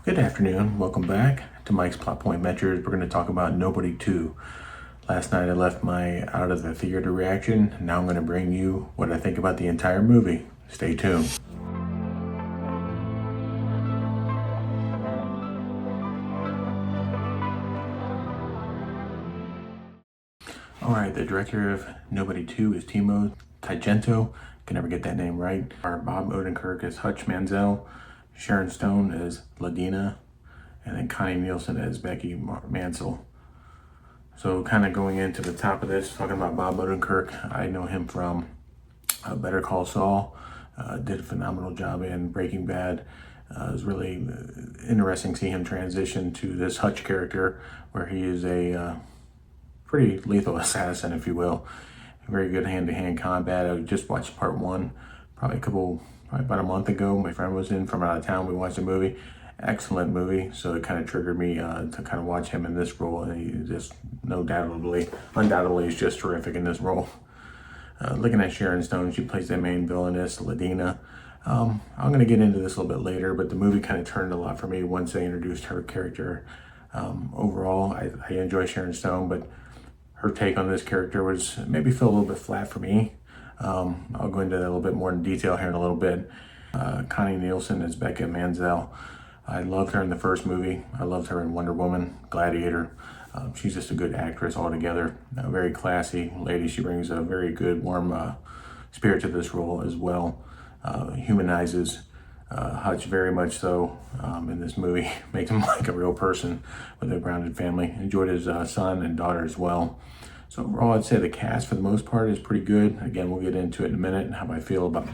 Good afternoon. Welcome back to Mike's Plot Point Measures. We're going to talk about Nobody 2. Last night I left my out of the theater reaction. Now I'm going to bring you what I think about the entire movie. Stay tuned. Alright, the director of Nobody 2 is Timo Tangento. Can never get that name right. Our Bob Odenkirk is Hutch Manziel. Sharon Stone is Ladina. And then Connie Nielsen as Becky Mansell. So kind of going into the top of this, talking about Bob Odenkirk, I know him from Better Call Saul. Did a phenomenal job in Breaking Bad. It was really interesting to see him transition to this Hutch character where he is a pretty lethal assassin, if you will. Very good hand-to-hand combat. I just watched part one probably about a month ago. My friend was in from out of town. We watched a movie. Excellent movie, so it kind of triggered me to kind of watch him in this role, and he just undoubtedly is just terrific in this role. Looking at Sharon Stone, she plays the main villainess, Ladina. I'm going to get into this a little bit later, but the movie kind of turned a lot for me once they introduced her character. Overall, I enjoy Sharon Stone, but her take on this character was maybe feel a little bit flat for me. I'll go into that a little bit more in detail here in a little bit. Connie Nielsen as Becky Mansell. I loved her in the first movie. I loved her in Wonder Woman, Gladiator. She's just a good actress altogether. A very classy lady. She brings a very good, warm spirit to this role as well. Humanizes Hutch very much so in this movie. Makes him like a real person with a grounded family. Enjoyed his son and daughter as well. So overall, I'd say the cast for the most part is pretty good. Again, we'll get into it in a minute and how I feel about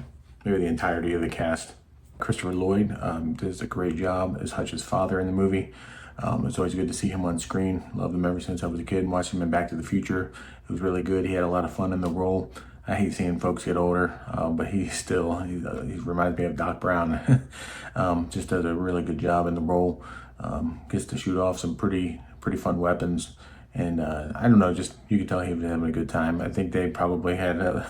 maybe the entirety of the cast. Christopher Lloyd does a great job as Hutch's father in the movie. It's always good to see him on screen. Loved him ever since I was a kid. Watched him in Back to the Future. It was really good. He had a lot of fun in the role. I hate seeing folks get older, but he reminds me of Doc Brown. Just does a really good job in the role. Gets to shoot off some pretty fun weapons. And I don't know, just you could tell he was having a good time. I think they probably had a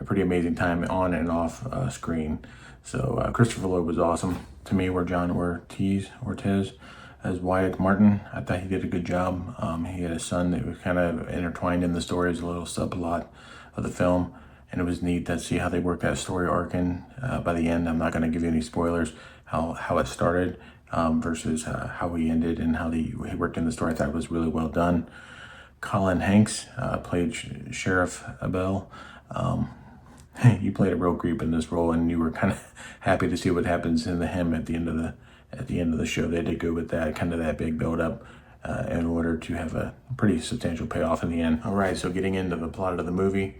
pretty amazing time on and off screen. So Christopher Lloyd was awesome to me. Where John Ortiz as Wyatt Martin, I thought he did a good job. He had a son that was kind of intertwined in the story as a little subplot of the film, and it was neat to see how they worked that story arc in. By the end, I'm not going to give you any spoilers how it started versus how he ended and how he worked in the story. I thought it was really well done. Colin Hanks played Sheriff Abel. You played a real creep in this role, and you were kind of happy to see what happens in him at the end of the show. They did good with that, kind of that big build up in order to have a pretty substantial payoff in the end. All right, so getting into the plot of the movie,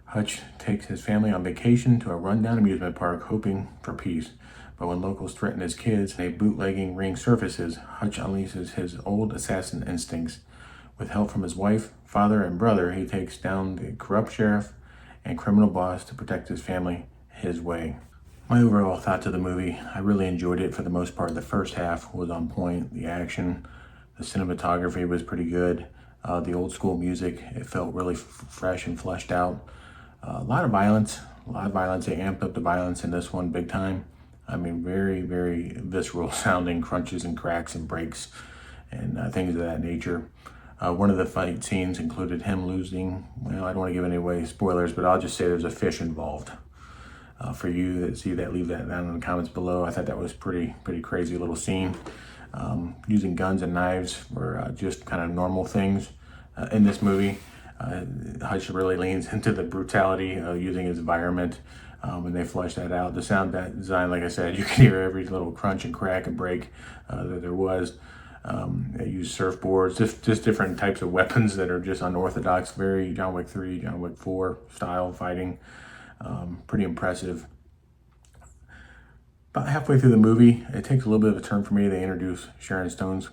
Hutch takes his family on vacation to a rundown amusement park, hoping for peace. But when locals threaten his kids and a bootlegging ring surfaces, Hutch unleashes his old assassin instincts. With help from his wife, father, and brother, he takes down the corrupt sheriff and criminal boss to protect his family his way. My overall thoughts of the movie, I really enjoyed it for the most part. The first half was on point. The action, the cinematography was pretty good. The old school music, it felt really fresh and fleshed out. A lot of violence. They amped up the violence in this one big time. I mean, very, very visceral sounding crunches and cracks and breaks and things of that nature. One of the fight scenes included him losing, well, I don't want to give any away spoilers, but I'll just say there's a fish involved. For you that see that, leave that down in the comments below. I thought that was pretty crazy little scene. Using guns and knives for just kind of normal things in this movie. Hutch really leans into the brutality of using his environment, and they flesh that out. The sound design, like I said, you can hear every little crunch and crack and break that there was. They use surfboards, just different types of weapons that are just unorthodox, very John Wick 3, John Wick 4 style fighting. Pretty impressive. About halfway through the movie, it takes a little bit of a turn for me. They introduce Sharon Stone's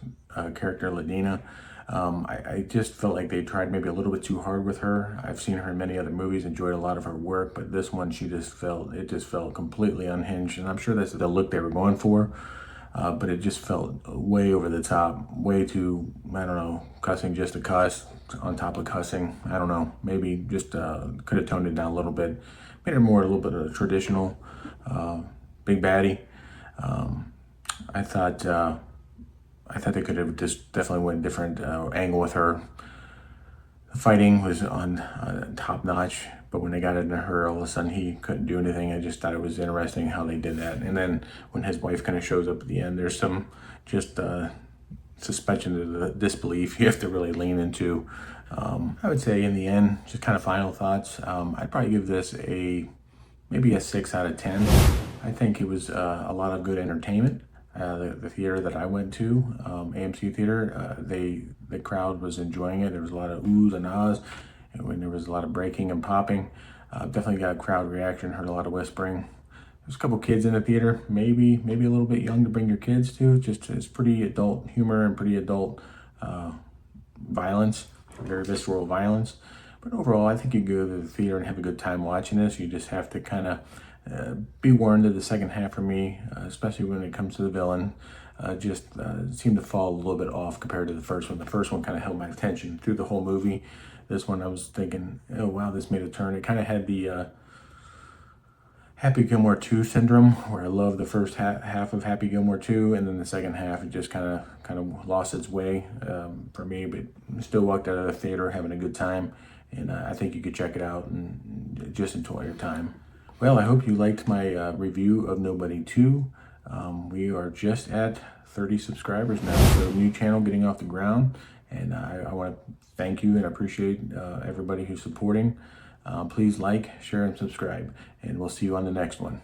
character, Ladina. I just felt like they tried maybe a little bit too hard with her. I've seen her in many other movies, enjoyed a lot of her work, but this one, it just felt completely unhinged. And I'm sure that's the look they were going for. But it just felt way over the top, way too, I don't know, cussing just to cuss on top of cussing. I don't know, maybe just could have toned it down a little bit, made her more a little bit of a traditional big baddie. I thought I thought they could have just definitely went a different angle with her. The fighting was on top notch, but when they got into her, all of a sudden he couldn't do anything. I just thought it was interesting how they did that. And then when his wife kind of shows up at the end, there's some just suspension of the disbelief you have to really lean into. I would say in the end, just kind of final thoughts. I'd probably give this maybe a 6 out of 10. I think it was a lot of good entertainment. The theater that I went to, AMC Theater, the crowd was enjoying it. There was a lot of oohs and ahs, and when there was a lot of breaking and popping. Definitely got a crowd reaction, heard a lot of whispering. There's a couple kids in the theater, maybe a little bit young to bring your kids to. Just it's pretty adult humor and pretty adult violence, very visceral violence. But overall, I think you go to the theater and have a good time watching this. You just have to kind of be warned that the second half for me, especially when it comes to the villain, just seemed to fall a little bit off compared to the first one. The first one kind of held my attention through the whole movie. This one I was thinking, oh wow, this made a turn. It kind of had the Happy Gilmore 2 syndrome, where I love the first half of Happy Gilmore 2, and then the second half it just kind of lost its way for me, but still walked out of the theater having a good time, and I think you could check it out and just enjoy your time. Well, I hope you liked my review of Nobody 2. We are just at 30 subscribers now, so new channel getting off the ground, and I want to thank you and appreciate everybody who's supporting. Please like, share, and subscribe, and we'll see you on the next one.